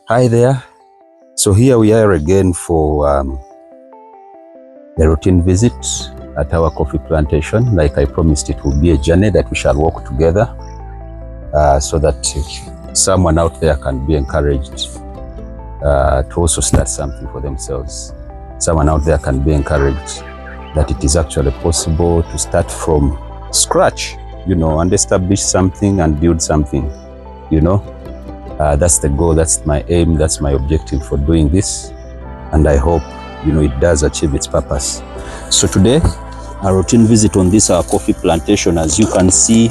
Hi there. So here we are again for a routine visit at our coffee plantation. Like I promised, it will be a journey that we shall walk together so that someone out there can be encouraged to also start something for themselves. Someone out there can be encouraged that it is actually possible to start from scratch, and establish something and build something, That's the goal, that's my aim, that's my objective for doing this. And I hope, it does achieve its purpose. So today, a routine visit on this, our coffee plantation. As you can see,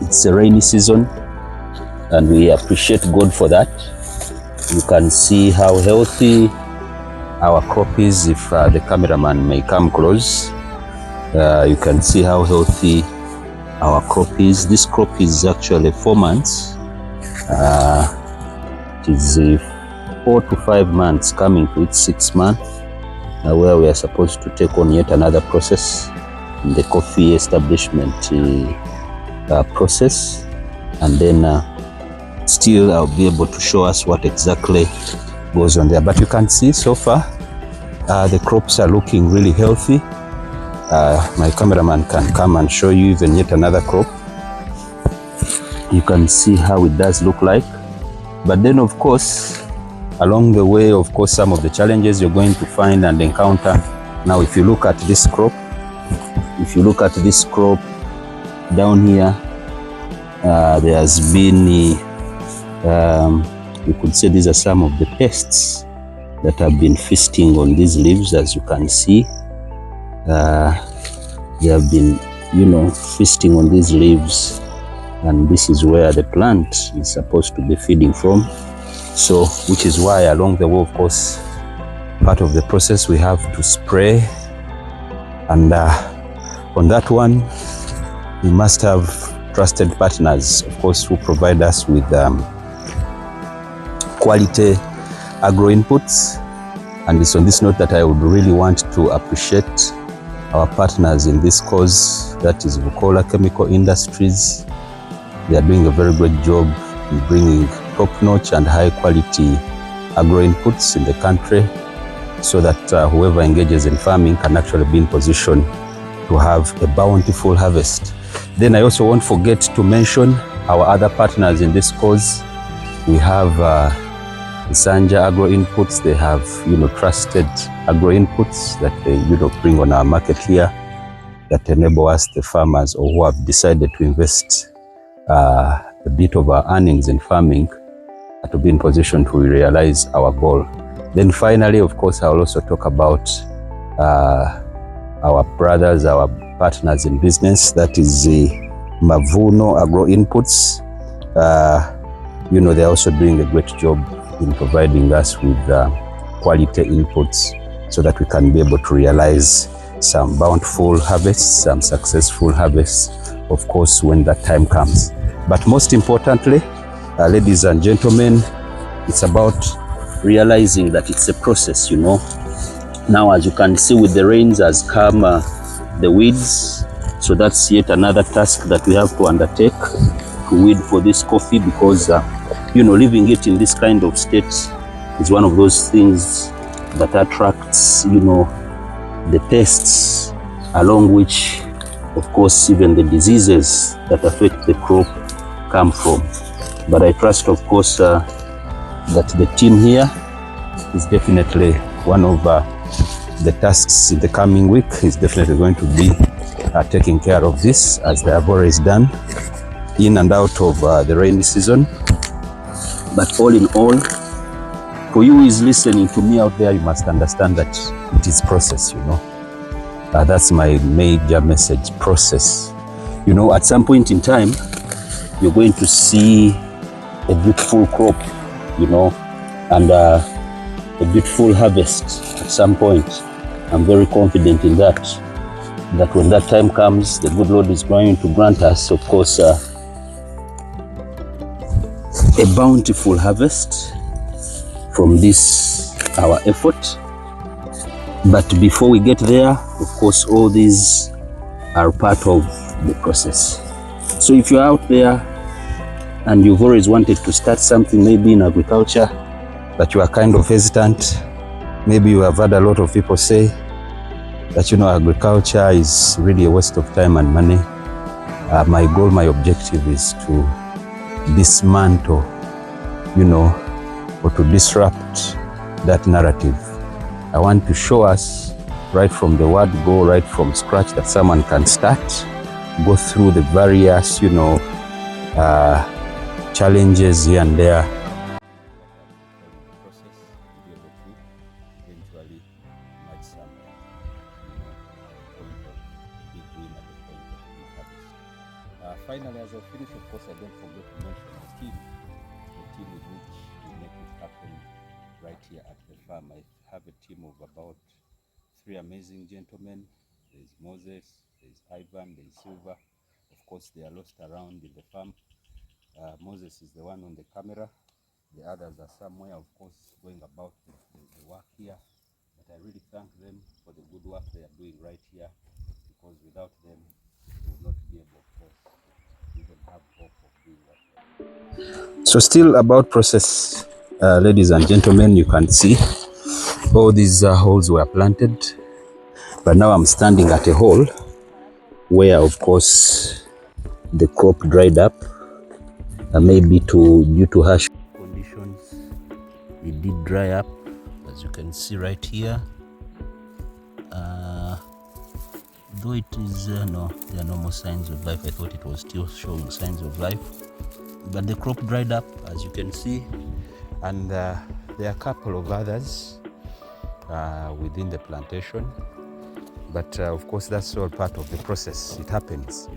it's a rainy season and we appreciate God for that. You can see how healthy our crop is. If the cameraman may come close, you can see how healthy our crop is. This crop is actually 4 months. It is 4 to 5 months coming to its 6th month, where we are supposed to take on yet another process in the coffee establishment process, and then still I'll be able to show us what exactly goes on there. But you can see so far the crops are looking really healthy. My cameraman can come and show you even yet another crop. You can see how it does look like. But then of course, along the way, of course, some of the challenges you're going to find and encounter. Now, if you look at this crop, down here, there has been, you could say these are some of the pests that have been feasting on these leaves. As you can see, they have been, feasting on these leaves. And this is where the plant is supposed to be feeding from. So, which is why along the way, of course, part of the process we have to spray. And on that one, we must have trusted partners, of course, who provide us with quality agro inputs. And it's on this note that I would really want to appreciate our partners in this cause, that is Vukola Chemical Industries. They are doing a very great job in bringing top-notch and high-quality agro inputs in the country, so that whoever engages in farming can actually be in position to have a bountiful harvest. Then I also won't forget to mention our other partners in this cause. We have Sanja Agro Inputs. They have, trusted agro inputs that they, bring on our market here, that enable us, the farmers, or who have decided to invest a bit of our earnings in farming, to be in position to realize our goal. Then finally, of course, I'll also talk about our brothers, our partners in business, that is the Mavuno Agro Inputs. They're also doing a great job in providing us with quality inputs so that we can be able to realize some bountiful harvests, some successful harvests, of course, when that time comes. But most importantly, ladies and gentlemen, it's about realizing that it's a process, Now, as you can see, with the rains has come the weeds. So that's yet another task that we have to undertake, to weed for this coffee, because, leaving it in this kind of state is one of those things that attracts, the pests, along which, of course, even the diseases that affect the crop come from. But I trust, of course, that the team here is definitely one of the tasks in the coming week is definitely going to be taking care of this, as they have always done, in and out of the rainy season. But all in all, for you who is listening to me out there, you must understand that it is process, That's my major message, process. At some point in time, you're going to see a beautiful crop, and a beautiful harvest at some point. I'm very confident in that when that time comes, the good Lord is going to grant us, of course, a bountiful harvest from this, our effort. But before we get there, of course, all these are part of the process. So if you're out there and you've always wanted to start something, maybe in agriculture, but you are kind of hesitant. Maybe you have had a lot of people say that, agriculture is really a waste of time and money. My goal, my objective is to dismantle, or to disrupt that narrative. I want to show us right from the word go, right from scratch, that someone can start, go through the various, challenges here and there. Finally, as I finish, of course, I don't forget to mention the team with which we make it happen right here at the farm. I have a team of about 3 amazing gentlemen. There's Moses, there's Ivan, there's Silver. Of course, they are lost around in the farm. Moses is the one on the camera. The others are somewhere, of course, going about the work here. But I really thank them for the good work they are doing right here, because without them, we would not be able, of course, even have hope of doing what we are. So still about process, ladies and gentlemen, you can see all these holes were planted, but now I'm standing at a hole where, of course, the crop dried up, maybe due to harsh conditions. It did dry up, as you can see right here. Though it is no, there are no more signs of life. I thought it was still showing signs of life, but the crop dried up, as you can see, and there are a couple of others within the plantation. But of course, that's all part of the process. It happens,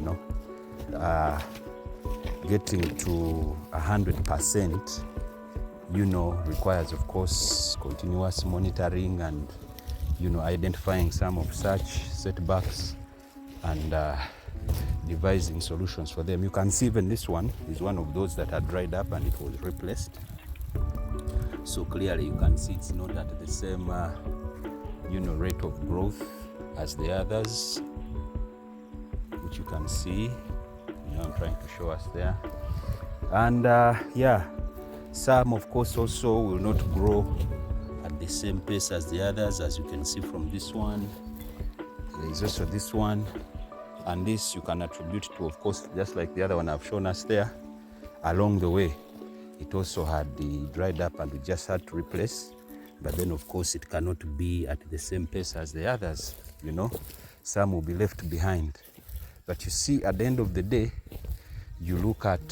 getting to 100%, requires, of course, continuous monitoring and, identifying some of such setbacks and devising solutions for them. You can see even this one is one of those that had dried up and it was replaced. So clearly you can see it's not at the same, rate of growth as the others, which you can see. I'm trying to show us there. And some, of course, also will not grow at the same pace as the others, as you can see from this one. There is also this one, and this you can attribute to, of course, just like the other one I've shown us there. Along the way, it also had the dried up and we just had to replace. But then, of course, it cannot be at the same pace as the others, Some will be left behind. But you see, at the end of the day, you look at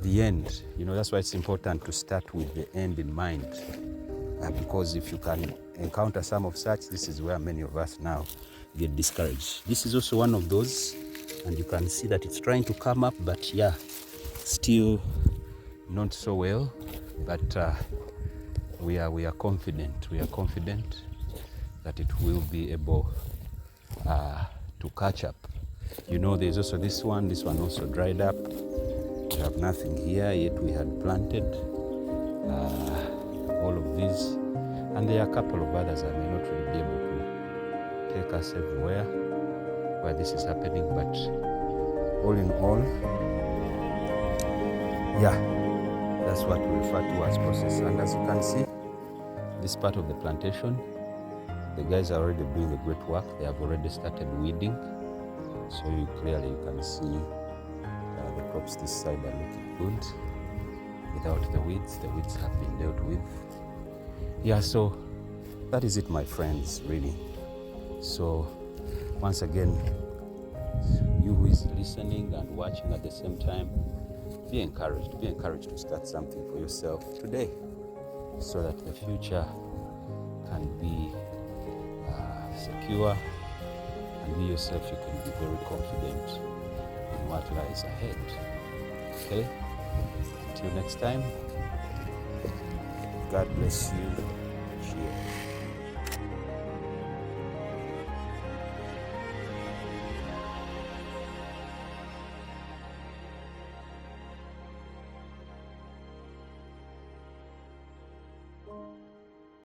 the end. That's why it's important to start with the end in mind. Because if you can encounter some of such, this is where many of us now get discouraged. This is also one of those, and you can see that it's trying to come up, but still not so well. But we are confident. We are confident that it will be able to catch up. There's also this one. This one also dried up. We have nothing here, yet we had planted all of these. And there are a couple of others I may not really be able to take us everywhere where this is happening. But all in all, that's what we refer to as process. And as you can see, this part of the plantation, the guys are already doing a great work. They have already started weeding. So you can see the crops this side are looking good without the weeds. The weeds have been dealt with. So that is it, my friends, really. So once again, you who is listening and watching at the same time, be encouraged to start something for yourself today, so that the future can be secure, and you yourself, you can be very confident in what lies ahead. Okay? Until next time, God bless you. Cheers.